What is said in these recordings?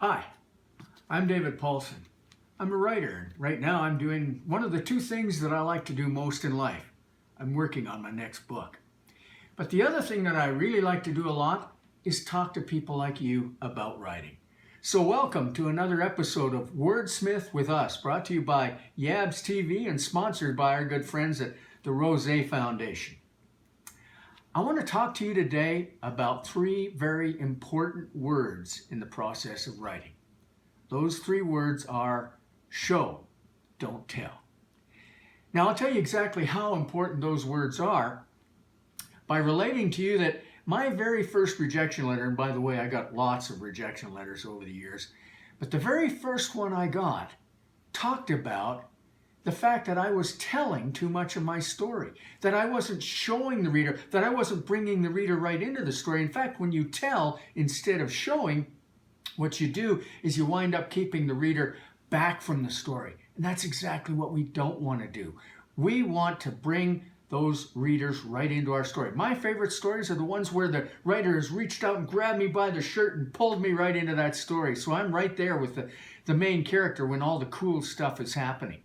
Hi, I'm David Poulsen. I'm a writer. Right now I'm doing one of the two things that I like to do most in life. I'm working on my next book. But the other thing that I really like to do a lot is talk to people like you about writing. So welcome to another episode of Wordsmith with Us, brought to you by YoungAlbertaBookSocietyTV and sponsored by our good friends at the Rose Foundation. I want to talk to you today about three very important words in the process of writing. Those three words are show, don't tell. Now I'll tell you exactly how important those words are by relating to you that my very first rejection letter, and by the way, I got lots of rejection letters over the years, but the very first one I got talked about the fact that I was telling too much of my story, that I wasn't showing the reader, that I wasn't bringing the reader right into the story. In fact, when you tell instead of showing, what you do is you wind up keeping the reader back from the story. And that's exactly what we don't want to do. We want to bring those readers right into our story. My favorite stories are the ones where the writer has reached out and grabbed me by the shirt and pulled me right into that story. So I'm right there with the main character when all the cool stuff is happening.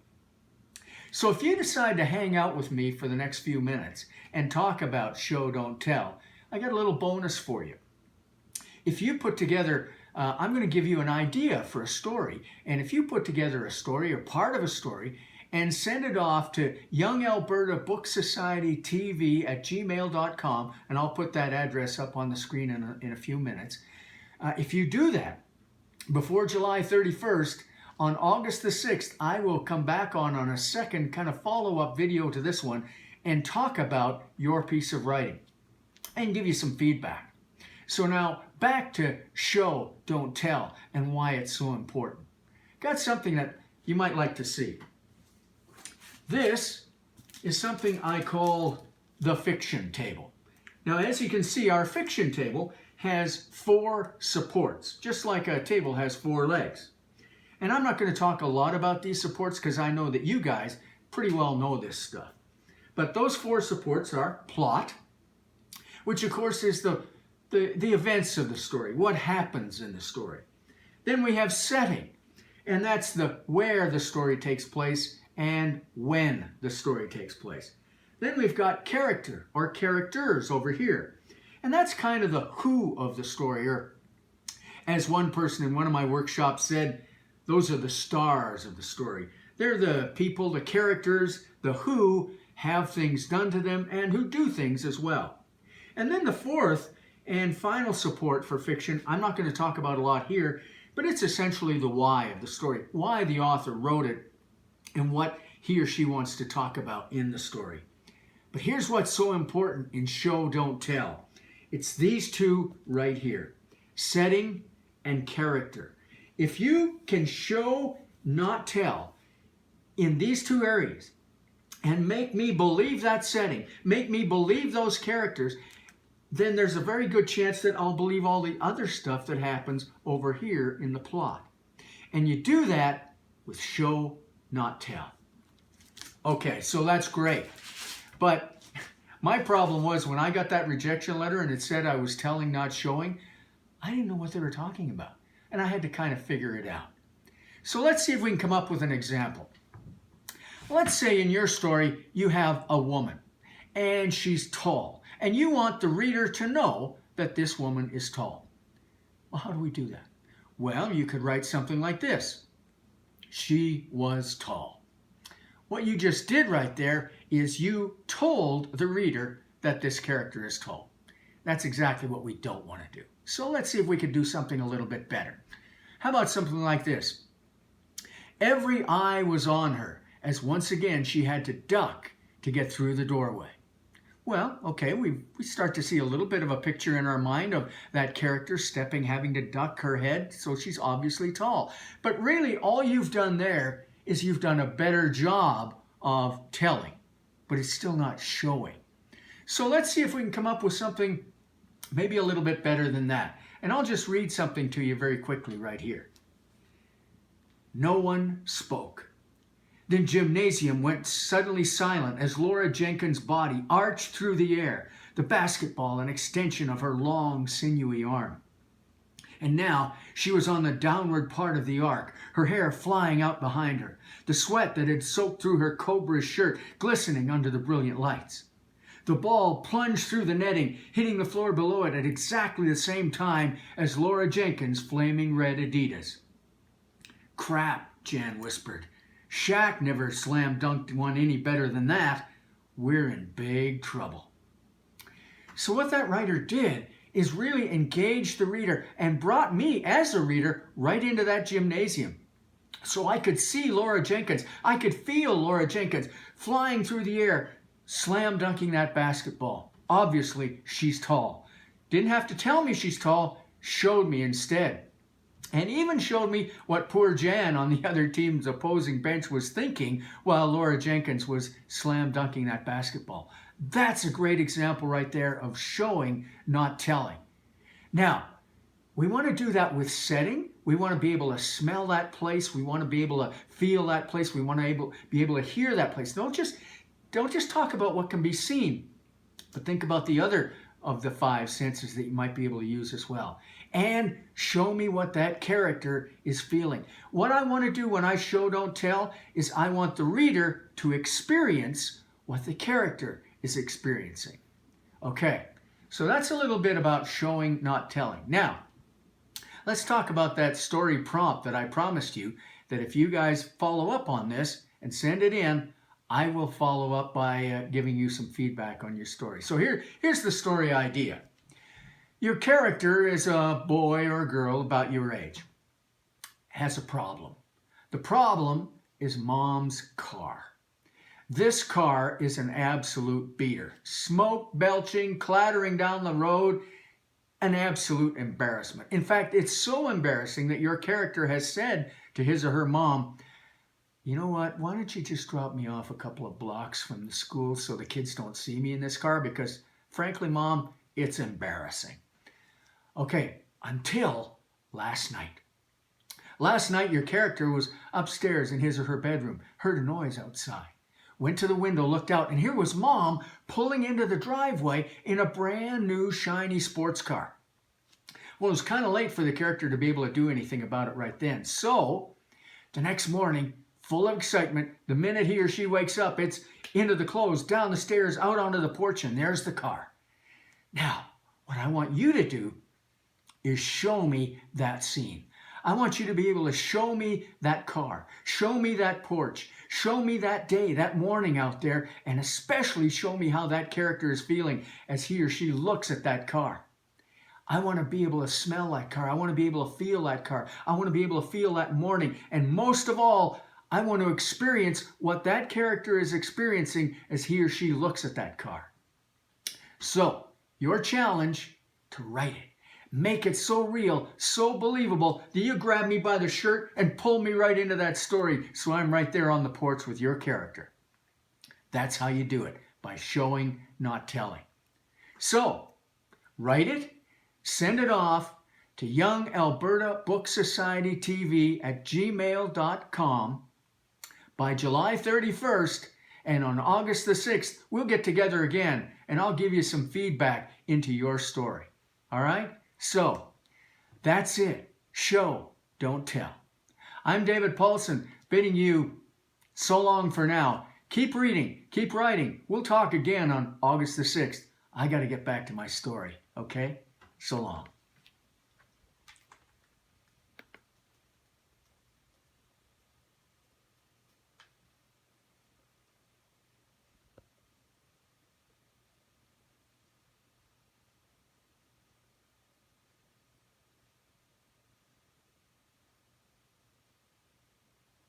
So if you decide to hang out with me for the next few minutes and talk about show, don't tell, I got a little bonus for you. If you put together, I'm going to give you an idea for a story, and if you put together a story or part of a story and send it off to YoungAlbertaBookSocietyTV at gmail.com, and I'll put that address up on the screen in a few minutes. If you do that before July 31st, on August the 6th, I will come back on a second kind of follow-up video to this one and talk about your piece of writing and give you some feedback. So now back to show, don't tell, and why it's so important. Got something that you might like to see. This is something I call the fiction table. Now, as you can see, our fiction table has 4 supports, just like a table has 4 legs. And I'm not going to talk a lot about these supports because I know that you guys pretty well know this stuff. But those 4 supports are plot, which of course is the events of the story, what happens in the story. Then we have setting, and that's the where the story takes place and when the story takes place. Then we've got character or characters over here, and that's kind of the who of the story, or as one person in one of my workshops said, those are the stars of the story. They're the people, the characters, the who have things done to them and who do things as well. And then the 4th and final support for fiction, I'm not going to talk about a lot here, but it's essentially the why of the story, why the author wrote it and what he or she wants to talk about in the story. But here's what's so important in show, don't tell. It's these 2 right here, setting and character. If you can show, not tell, in these 2 areas, and make me believe that setting, make me believe those characters, then there's a very good chance that I'll believe all the other stuff that happens over here in the plot. And you do that with show, not tell. Okay, so that's great. But my problem was when I got that rejection letter and it said I was telling, not showing, I didn't know what they were talking about. And I had to kind of figure it out. So let's see if we can come up with an example. Let's say in your story you have a woman and she's tall and you want the reader to know that this woman is tall. Well, how do we do that? Well, you could write something like this. She was tall. What you just did right there is you told the reader that this character is tall. That's exactly what we don't want to do. So let's see if we could do something a little bit better. How about something like this? Every eye was on her, as once again she had to duck to get through the doorway. Well, okay, we start to see a little bit of a picture in our mind of that character having to duck her head, so she's obviously tall. But really, all you've done there is you've done a better job of telling, but it's still not showing. So let's see if we can come up with something maybe a little bit better than that. And I'll just read something to you very quickly right here. No one spoke. The gymnasium went suddenly silent as Laura Jenkins' body arched through the air, the basketball an extension of her long, sinewy arm. And now she was on the downward part of the arc, her hair flying out behind her, the sweat that had soaked through her cobra's shirt glistening under the brilliant lights. The ball plunged through the netting, hitting the floor below it at exactly the same time as Laura Jenkins' flaming red Adidas. "Crap," Jan whispered. "Shaq never slam dunked one any better than that. We're in big trouble." So what that writer did is really engage the reader and brought me as a reader right into that gymnasium. So I could see Laura Jenkins. I could feel Laura Jenkins flying through the air, slam dunking that basketball. Obviously, she's tall. Didn't have to tell me she's tall, showed me instead. And even showed me what poor Jan on the other team's opposing bench was thinking while Laura Jenkins was slam dunking that basketball. That's a great example right there of showing, not telling. Now, we want to do that with setting. We want to be able to smell that place. We want to be able to feel that place. We want to be able to hear that place. Don't just talk about what can be seen, but think about the other of the 5 senses that you might be able to use as well. And show me what that character is feeling. What I want to do when I show, don't tell, is I want the reader to experience what the character is experiencing. Okay, so that's a little bit about showing, not telling. Now, let's talk about that story prompt that I promised you, that if you guys follow up on this and send it in, I will follow up by giving you some feedback on your story. So here's the story idea. Your character is a boy or a girl about your age, has a problem. The problem is mom's car. This car is an absolute beater. Smoke belching, clattering down the road, an absolute embarrassment. In fact, it's so embarrassing that your character has said to his or her mom, "You know what, why don't you just drop me off a couple of blocks from the school so the kids don't see me in this car, because frankly, Mom, it's embarrassing." Okay, until last night. Last night, your character was upstairs in his or her bedroom, heard a noise outside, went to the window, looked out, and here was Mom pulling into the driveway in a brand new shiny sports car. Well, it was kind of late for the character to be able to do anything about it right then. So, the next morning, full of excitement, the minute he or she wakes up, it's into the clothes, down the stairs, out onto the porch, and there's the car. Now, what I want you to do is show me that scene. I want you to be able to show me that car, show me that porch, show me that day, that morning out there, and especially show me how that character is feeling as he or she looks at that car. I want to be able to smell that car. I want to be able to feel that car. I want to be able to feel that morning. And most of all, I want to experience what that character is experiencing as he or she looks at that car. So, your challenge, to write it. Make it so real, so believable that you grab me by the shirt and pull me right into that story so I'm right there on the porch with your character. That's how you do it, by showing, not telling. So, write it, send it off to YoungAlbertaBookSocietyTV at gmail.com by July 31st, and on August the 6th, we'll get together again, and I'll give you some feedback into your story. All right? So, that's it. Show, don't tell. I'm David Poulsen, bidding you so long for now. Keep reading, keep writing. We'll talk again on August the 6th. I got to get back to my story, okay? So long.